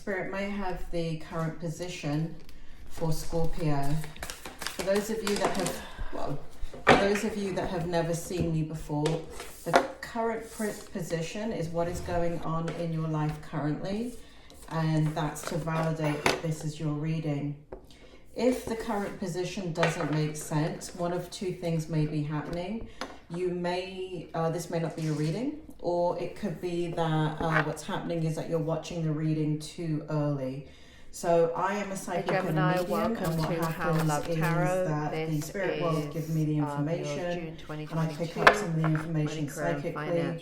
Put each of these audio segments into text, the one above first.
Spirit may have the current position for Scorpio. For those of you that have, well, for those of you that have never seen me before, the current position is what is going on in your life currently, and that's to validate that this is your reading. If the current position doesn't make sense, one of two things may be happening. You may, this may not be a reading, or it could be that what's happening is that you're watching the reading too early. So I am a psychic and a medium, and what happens is that the spirit world give me the information, and I pick up some of the information psychically, and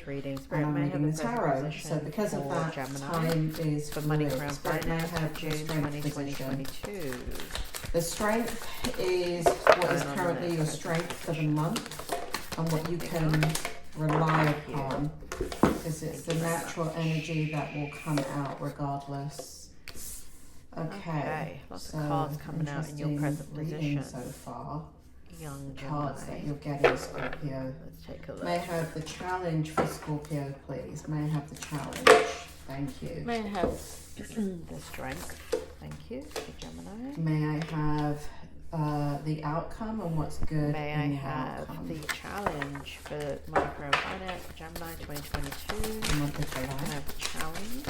I'm reading the tarot. So because of that, time is fluid. Spirit may have the strength position. The strength is what is currently your strength for the month, and what you can rely upon, because it's the natural energy that will come out regardless. Okay, lots of cards coming out in your present position so far. Young cards that you're getting, Scorpio. Let's take a look. May I have the challenge for Scorpio, please? May I have the challenge? Thank you. May I have the strength? Thank you, Gemini. May I have the outcome and what's good? May I have the challenge for Micro Finance Gemini 2022? The month of July. Can I have the challenge?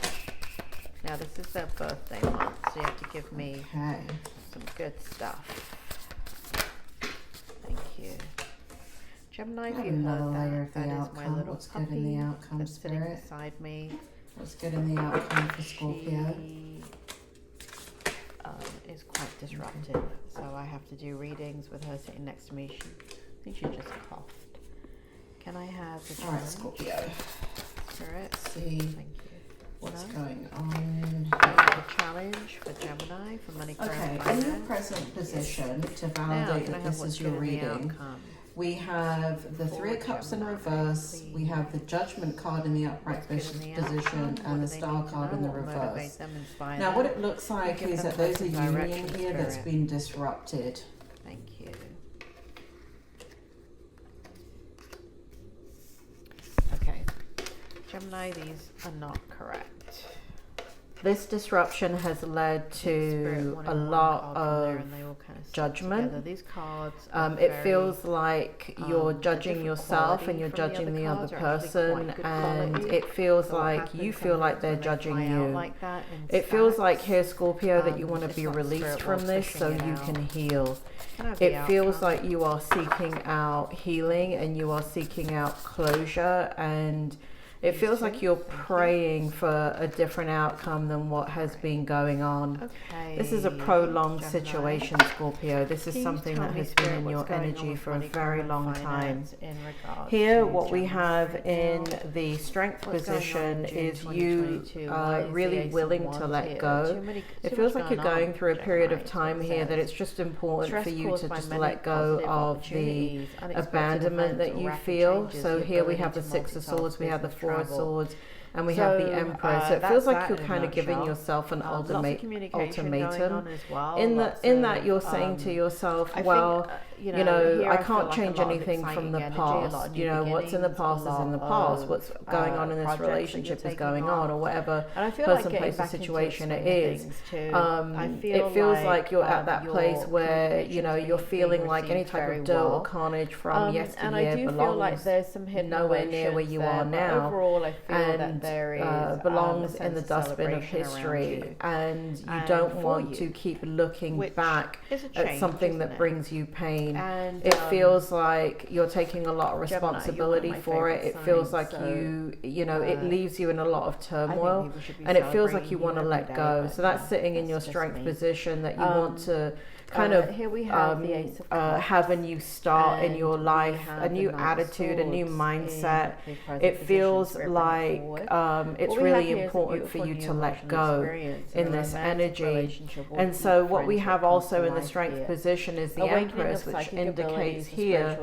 Now this is their birthday month, so you have to give me some good stuff. Thank you. Gemini, if you heard that is my little what's puppy good in the outcome, that's sitting Spirit? beside me. What's good in the outcome for Scorpio? She is quite disruptive, so I have to do readings with her sitting next to me. I think she just coughed. Can I have the challenge? Alright, Scorpio. Spirit. Let's see. Thank you. What's going on? The challenge for Gemini for money. Okay, in your present position, to validate that this is your reading, we have the Three of Cups in reverse, we have the Judgment card in the upright position, and the Star card in the reverse. Now what it looks like is that there's a union here that's been disrupted. Thank you. Okay, Gemini, these are not correct. This disruption has led to a lot of judgment. These cards it feels like you're judging yourself and you're judging the other person, and it feels like you feel like they're judging you. It feels like here, Scorpio, that you want to be released from this so you can heal. It feels like you are seeking out healing and you are seeking out closure, and it feels like you're praying for a different outcome than what has been going on. Okay, this is a prolonged situation, Scorpio. This is something that has been in your energy for a very long time. Here, what we have in the strength position is you are really willing to let go. It feels like you're going through a period of time here that it's just important for you to just let go of the abandonment that you feel. So here we have the Six of Swords, we have the Four of Swords, and we have the Emperor. So it feels like you're kind of giving yourself an ultimatum. In that you're saying to yourself, well, you know, I can't change anything from the past. You know, what's in the past is in the past. What's going on in this relationship is going on, or whatever person, place, or situation it is. It feels like you're at that place where, you know, you're feeling like any type of dirt or carnage from yesteryear belongs nowhere near where you are now, and belongs in the dustbin of history, and you don't want to keep looking back at something that brings you pain. It feels like you're taking a lot of responsibility for it. It feels like you know, it leaves you in a lot of turmoil, and it feels like you want to let go. So that's sitting in your strength position, that you want to kind of here we have the Ace of have a new start in your life, a new attitude, a new mindset. It feels like it's really important for you to let go in this energy. And so what we have also in the strength position is the Empress, which which indicates here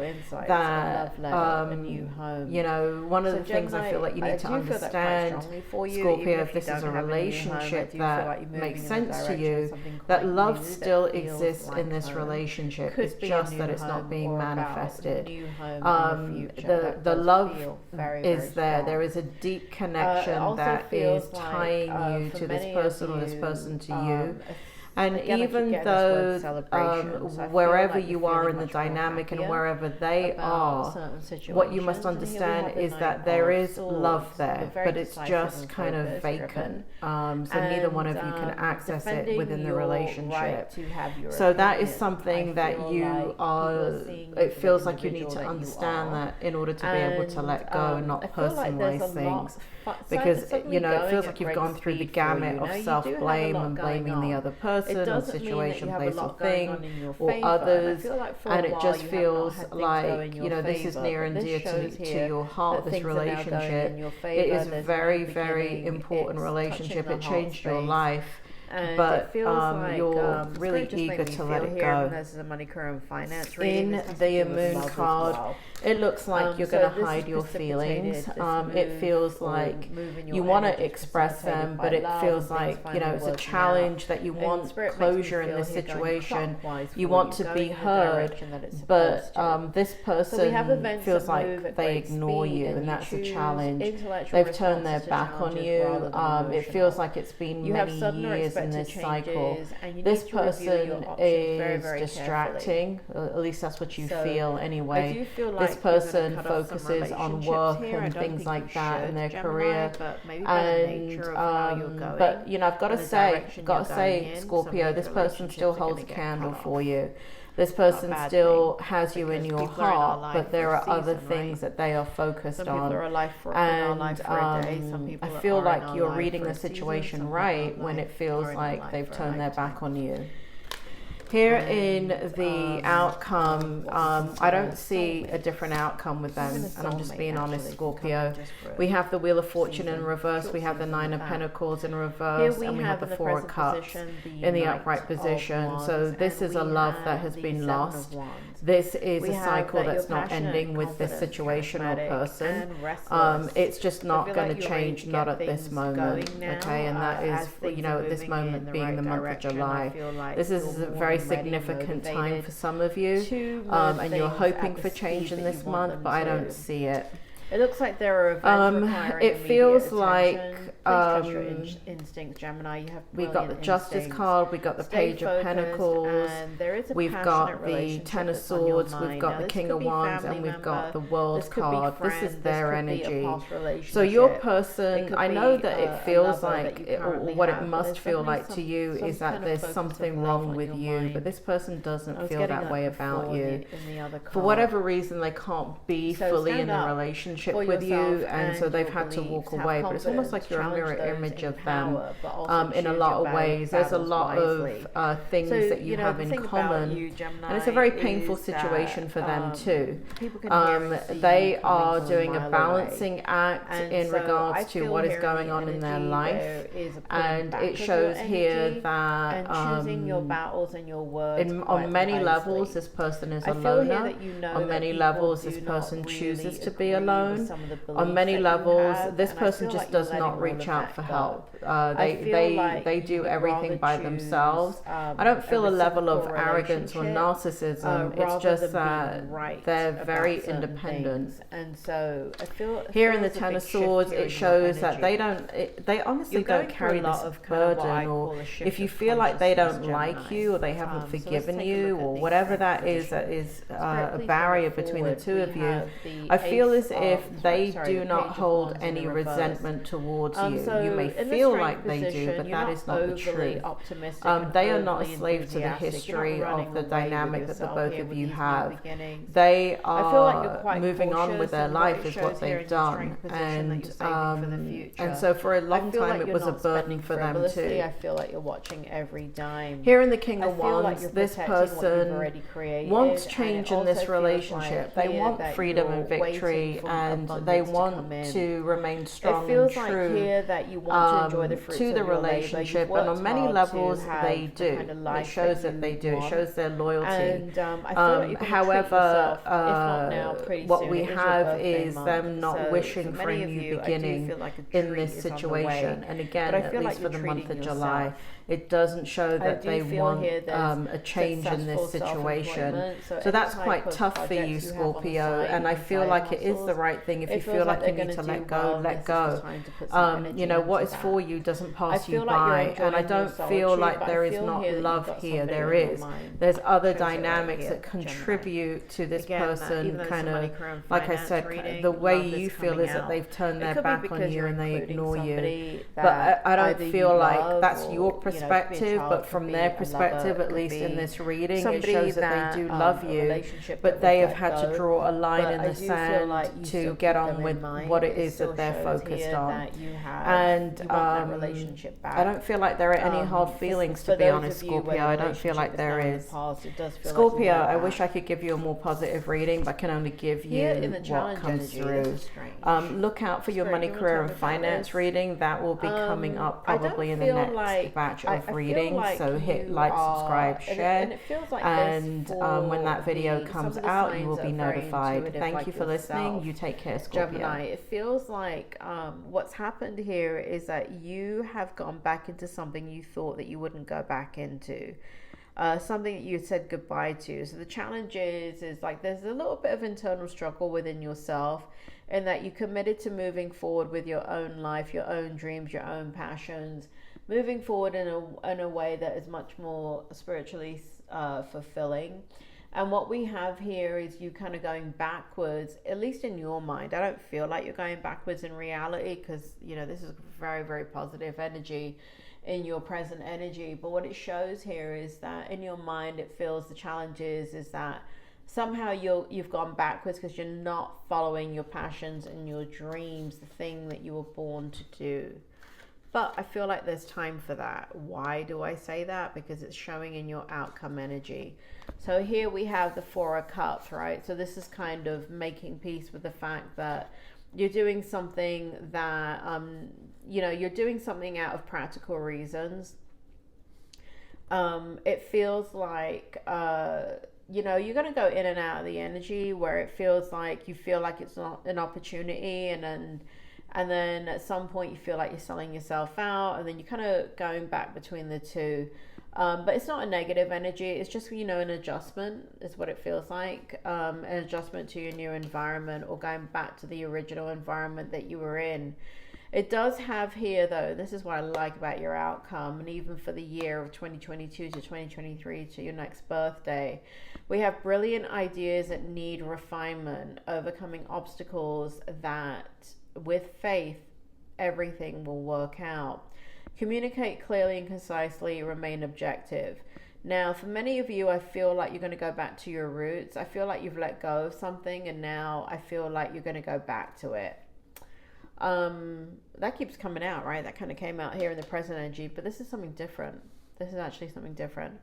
that, you know, one of the things I feel like you need to understand, Scorpio, if this is a relationship that makes sense to you, that love still exists in this relationship. It's just that it's not being manifested. The love is there. There is a deep connection that is tying you to this person or this person to you. And again, even though wherever you are in the dynamic and wherever they are, what you must understand is that there is love there, but it's just kind of vacant. So neither one of you can access it within the relationship. So that is something that you are, it feels like you need to understand that in order to be able to let go and not personalize things. Because, you know, it feels like you've gone through the gamut of self-blame and blaming the other person or situation, place or thing or others, and it just feels like, you know, this is near and dear to your heart, this relationship. It is a very, very important relationship. It changed your life. But you're really eager to let it go. In the Moon card, it looks like you're going to hide your feelings. It feels like you want to express them, but it feels like, you know, it's a challenge that you want closure in this situation. You want to be heard, but this person feels like they ignore you, and that's a challenge. They've turned their back on you. It feels like it's been many years in this cycle. This person is distracting, at least that's what you feel anyway. This person focuses on work and things like that in their career, and but you know, I've got to say, Scorpio, this person still holds a candle for you. This person still has you in your heart, but there are other things that they are focused on. And I feel like you're reading the situation right when it feels like they've turned their back on you. Here in the outcome, I don't see a different outcome with them, and I'm just being honest, Scorpio. We have the Wheel of Fortune in reverse, we have the Nine of Pentacles in reverse, and we have the Four of Cups in the upright position. So this is a love that has been lost. This is a cycle that's not ending with this situation or person. It's just not going to change, not at this moment, okay? And that is, you know, at this moment being the month of July. This is a very significant time for some of you, and you're hoping for change in this month, but I don't see it. It looks like there are events requiring it feels like trust your instinct, Gemini. You have we got the Justice card, we got the Page of Pentacles, we've got the Ten of Swords, we've got the King of Wands, and we've got the World card. This is their energy. So your person, I know that it feels like, or what it must feel like to you is that there's something wrong with you, but this person doesn't feel that way about you. For whatever reason, they can't be fully in a relationship with you, and so they've had to walk away, but it's almost like you're a mirror image of them in a lot of ways. There's a lot of things that you have in common, and it's a very painful situation for them too. They are doing a balancing act in regards to what is going on in their life, and it shows here that on many levels this person is a loner. On many levels this person chooses to be alone. On many levels, this person just does not reach out for help. They do everything by themselves. I don't feel a level of arrogance or narcissism. It's just that they're very independent. And so I feel here in the Ten of Swords, it shows that they honestly don't carry this burden, or if you feel like they don't like you or they haven't forgiven you or whatever that is a barrier between the two of you, I feel as if they do not hold any resentment towards you. You may feel like they do, but that is not the truth. They are not a slave to the history of the dynamic that the both of you have. They are moving on with their life is what they've done, and so for a long time it was a burden for them too. I feel like you're watching every dime. Here in the King of Wands, this person wants change in this relationship. They want freedom and victory, and they want to remain strong and true here that you want to enjoy the fruits to the of your relationship, labor. and on many levels they do. Kind of it shows that they do. It shows their loyalty. And I feel like you're however, if not now, pretty what soon. we have is them not wishing for a new beginning in this situation. And again, at least for the month of July, it doesn't show that they want a change in this situation. So that's quite tough for you, Scorpio, and I feel like it is the right thing. If you feel like you need to let go, let go. You know, what is for you doesn't pass you by, and I don't feel like there is not love here. There is. There's other dynamics that contribute to this person, kind of, like I said, the way you feel is that they've turned their back on you and they ignore you. But I don't feel like that's your perspective, but from their perspective, at least in this reading, it shows that they do love you, but they have had to draw a line in the sand to get on with what it is that they're focused on. And I don't feel like there are any hard feelings, to be honest, Scorpio. I don't feel like there is. Scorpio, I wish I could give you a more positive reading, but I can only give you what comes through. Look out for your money, career, and finance reading. That will be coming up probably in the next batch of readings. So hit like, subscribe, share, and when that video comes out, you will be notified. Thank you for listening. You take care, Scorpio. Gemini, it feels like what's happened here is that you have gone back into something you thought that you wouldn't go back into. Something that you said goodbye to. So the challenge is like there's a little bit of internal struggle within yourself, in that you committed to moving forward with your own life, your own dreams, your own passions, moving forward in a way that is much more spiritually fulfilling. And what we have here is you kind of going backwards, at least in your mind. I don't feel like you're going backwards in reality, because, you know, this is very, very positive energy in your present energy. But what it shows here is that in your mind, it feels the challenge is that somehow you've gone backwards because you're not following your passions and your dreams, the thing that you were born to do. But I feel like there's time for that. Why do I say that? Because it's showing in your outcome energy. So here we have the Four of Cups, right? So this is kind of making peace with the fact that you're doing something that, you know, you're doing something out of practical reasons. It feels like, you know, you're going to go in and out of the energy where it feels like you feel like it's not an opportunity, and then at some point you feel like you're selling yourself out, and then you're kind of going back between the two. But it's not a negative energy. It's just, you know, an adjustment is what it feels like. An adjustment to your new environment, or going back to the original environment that you were in. It does have here, though, this is what I like about your outcome, and even for the year of 2022 to 2023 to your next birthday, we have brilliant ideas that need refinement, overcoming obstacles that, with faith, everything will work out. Communicate clearly and concisely, remain objective. Now, for many of you, I feel like you're going to go back to your roots. I feel like you've let go of something, and now I feel like you're going to go back to it. That keeps coming out, right? That kind of came out here in the present energy, but this is something different. This is actually something different.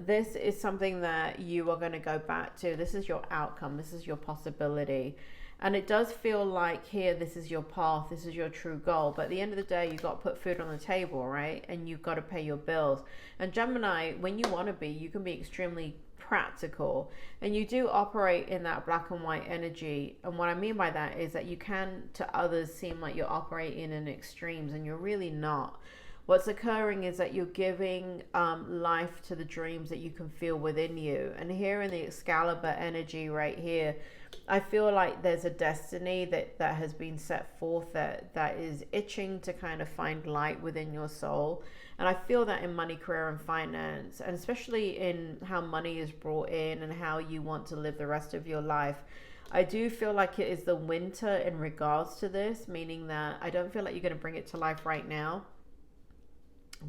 This is something that you are going to go back to. This is your outcome. This is your possibility. And it does feel like here, this is your path, this is your true goal. But at the end of the day, you've got to put food on the table, right? And you've got to pay your bills. And Gemini, when you want to be, you can be extremely practical. And you do operate in that black and white energy. And what I mean by that is that you can, to others, seem like you're operating in extremes, and you're really not. What's occurring is that you're giving life to the dreams that you can feel within you. And here in the Excalibur energy right here, I feel like there's a destiny that has been set forth that is itching to kind of find light within your soul. And I feel that in money, career, and finance, and especially in how money is brought in and how you want to live the rest of your life. I do feel like it is the winter in regards to this, meaning that I don't feel like you're going to bring it to life right now.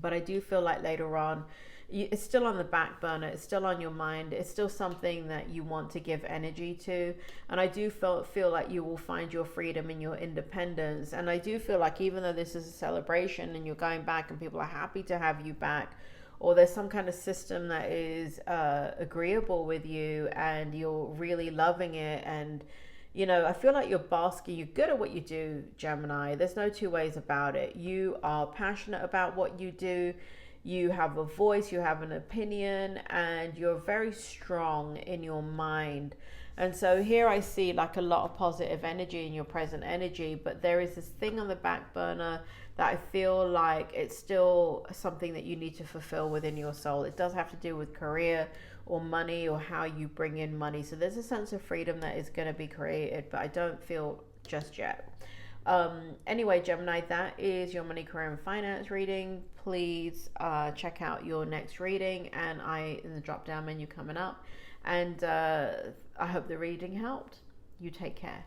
But I do feel like later on, it's still on the back burner. It's still on your mind. It's still something that you want to give energy to. And I do feel like you will find your freedom and your independence. And I do feel like even though this is a celebration and you're going back and people are happy to have you back, or there's some kind of system that is agreeable with you and you're really loving it, and you know, I feel like you're basking. You're good at what you do, Gemini. There's no two ways about it. You are passionate about what you do. You have a voice, you have an opinion, and you're very strong in your mind. And so here I see like a lot of positive energy in your present energy, but there is this thing on the back burner that I feel like it's still something that you need to fulfill within your soul. It does have to do with career or money or how you bring in money. So there's a sense of freedom that is going to be created, but I don't feel just yet. Anyway, Gemini, that is your money, career, and finance reading. Please check out your next reading and in the drop down menu coming up. And I hope the reading helped. You take care.